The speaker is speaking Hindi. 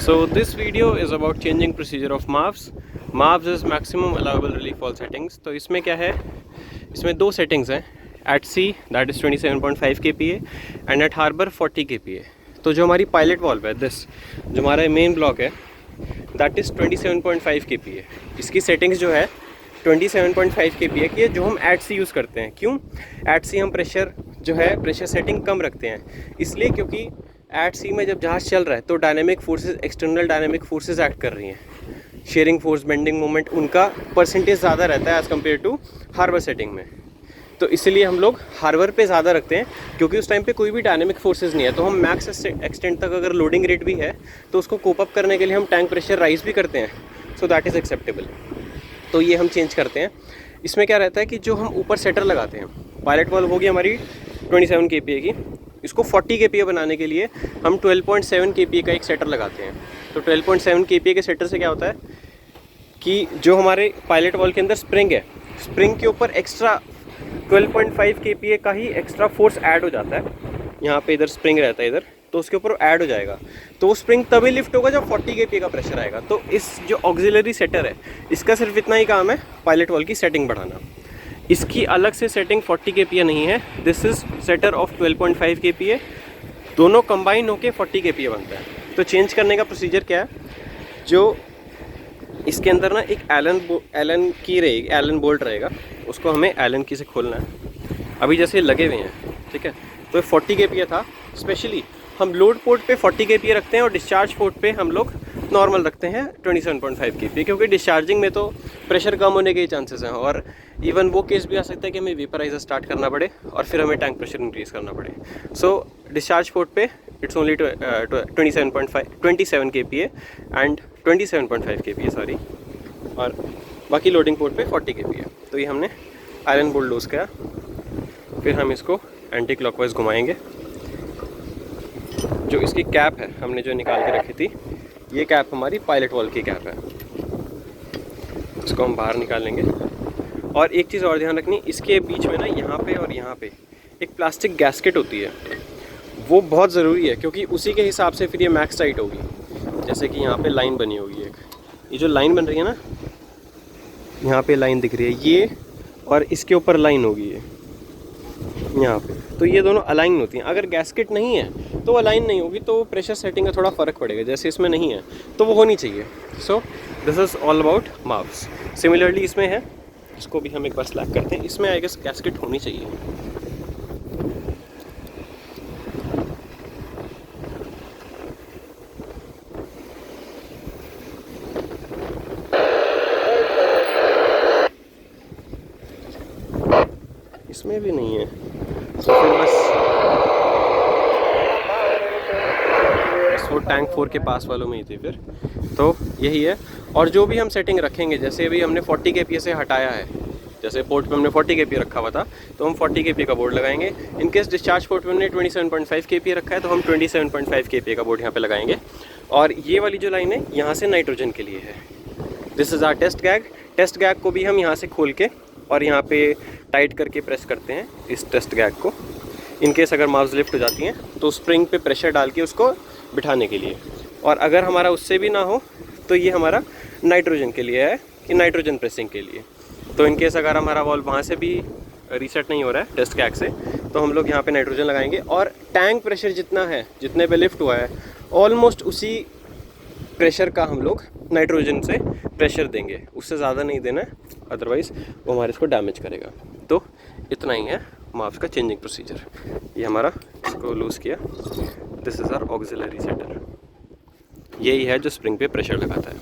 So this video is about changing procedure of MAVs. MAVs is maximum allowable relief wall settings. तो इसमें क्या है, इसमें दो सेटिंग्स हैं, at sea that is 27.5 kPa and at harbor 40 kPa. तो जो हमारी पायलट वॉल्व है दिस, जो हमारा मेन ब्लॉक है, दैट इज़ 27.5 kPa. इसकी सेटिंग्स जो है 27.5 kPa की है, जो हम एट सी यूज़ करते हैं. क्यों एट सी हम प्रेशर जो है प्रेशर सेटिंग कम रखते हैं? इसलिए क्योंकि एट सी में जब जहाज़ चल रहा है तो dynamic forces, external dynamic forces act कर रही हैं. शेयरिंग फोर्स, बेंडिंग मोमेंट, उनका परसेंटेज ज़्यादा रहता है as compare to harbour setting में. तो इसलिए हम लोग हार्बर पे ज़्यादा रखते हैं, क्योंकि उस टाइम पे कोई भी डायनेमिक फोर्सेस नहीं है. तो हम मैक्स एक्सटेंट तक अगर लोडिंग रेट भी है तो उसको कोप अप करने के लिए हम टैंक प्रेशर राइज भी करते हैं. So that is acceptable. तो ये हम चेंज करते हैं. इसमें क्या रहता है कि जो हम ऊपर सेटर लगाते हैं, पायलट वॉल्व होगी हमारी 27 kPa की, इसको 40 kPa बनाने के लिए हम 12.7 kPa का एक सेटर लगाते हैं. तो 12.7 kPa के सेटर से क्या होता है कि जो हमारे पायलट वॉल्व के अंदर स्प्रिंग है, स्प्रिंग के ऊपर एक्स्ट्रा 12.5 kPa का ही एक्स्ट्रा फोर्स ऐड हो जाता है. यहाँ पे इधर स्प्रिंग रहता है इधर, तो उसके ऊपर ऐड हो जाएगा. तो वो स्प्रिंग तभी लिफ्ट होगा जब 40 kPa का प्रेशर आएगा. तो इस जो ऑक्सिलरी सेटर है, इसका सिर्फ इतना ही काम है पायलट वॉल्व की सेटिंग बढ़ाना. इसकी अलग से सेटिंग 40 kPa नहीं है. This is setter of 12.5 kPa. दोनों कंबाइन होके 40 kPa बनता है. तो चेंज करने का प्रोसीजर क्या है, जो इसके अंदर ना एक एलन की रहेगी, एलन बोल्ट रहेगा, उसको हमें एलन की से खोलना है. अभी जैसे लगे हुए हैं, ठीक है, तो 40 kPa था. स्पेशली हम लोड पोर्ट पे 40 kPa रखते हैं और डिस्चार्ज पोर्ट पे हम लोग नॉर्मल रखते हैं 27.5 kPa, क्योंकि डिस्चार्जिंग में तो प्रेशर कम होने के ही चांसेस हैं. और इवन वो केस भी आ सकता है कि हमें वेपराइजर स्टार्ट करना पड़े और फिर हमें टैंक प्रेशर इंक्रीज़ करना पड़े. सो डिस्चार्ज पोर्ट पे it's only 27 kPa and 27.5 kPa sorry, और बाकी लोडिंग पोर्ट पे 40 kPa. तो ये हमने आयरन बोल्ट लूज़ किया. फिर हम इसको एंटी क्लॉकवाइज घुमाएंगे. जो इसकी कैप है हमने जो निकाल के रखी थी, ये कैप हमारी पायलट वॉल्व की कैप है. इसको हम बाहर निकालेंगे. और एक चीज़ और ध्यान रखनी, इसके बीच में ना यहाँ पे और यहाँ पे एक प्लास्टिक गैस्केट होती है, वो बहुत ज़रूरी है, क्योंकि उसी के हिसाब से फिर ये मैक्स टाइट होगी. जैसे कि यहाँ पे लाइन बनी होगी एक, ये जो लाइन बन रही है ना, यहाँ पे लाइन दिख रही है ये, और इसके ऊपर लाइन होगी ये यहाँ पे. तो ये दोनों अलाइन होती हैं. अगर गैस्केट नहीं है तो अलाइन नहीं होगी, तो प्रेशर सेटिंग का थोड़ा फ़र्क पड़ेगा. जैसे इसमें नहीं है तो वो होनी चाहिए. So this is all about माव्स. सिमिलरली इसमें है, इसको भी हम एक बार स्लैग करते हैं. इसमें आई गेस गैस्केट होनी चाहिए. इसमें भी नहीं है, तो फिर बस वो टैंक 4 के पास वालों में ही थी फिर. तो यही है. और जो भी हम सेटिंग रखेंगे, जैसे अभी हमने 40 kPa से हटाया है, जैसे पोर्ट पे हमने 40 kPa रखा हुआ था, तो हम 40 kPa का बोर्ड लगाएंगे. इनकेस डिस्चार्ज पोर्ट पे हमने 27.5 kPa रखा है, तो हम 27.5 kPa का बोर्ड यहाँ पे लगाएंगे. और ये वाली जो लाइन है यहाँ से नाइट्रोजन के लिए है. This is our test gauge. Test gauge को भी हम यहाँ से खोल के और यहाँ पे टाइट करके प्रेस करते हैं इस टेस्ट गैग को. इनकेस अगर माव्स लिफ्ट हो जाती हैं तो स्प्रिंग पे प्रेशर डाल के उसको बिठाने के लिए. और अगर हमारा उससे भी ना हो तो ये हमारा नाइट्रोजन के लिए है, कि नाइट्रोजन प्रेसिंग के लिए. तो इनकेस अगर हमारा वॉल्व वहाँ से भी रीसेट नहीं हो रहा है टेस्ट गैग से, तो हम लोग यहाँ पे नाइट्रोजन लगाएंगे. और टैंक प्रेशर जितना है, जितने पे लिफ्ट हुआ है, ऑलमोस्ट उसी प्रेशर का हम लोग नाइट्रोजन से प्रेशर देंगे. उससे ज़्यादा नहीं देना है, अदरवाइज़ वो हमारे इसको डैमेज करेगा. तो इतना ही है माव्स का चेंजिंग प्रोसीजर. ये हमारा इसको लूज़ किया. This is our auxiliary setter. यही है जो स्प्रिंग पे प्रेशर लगाता है.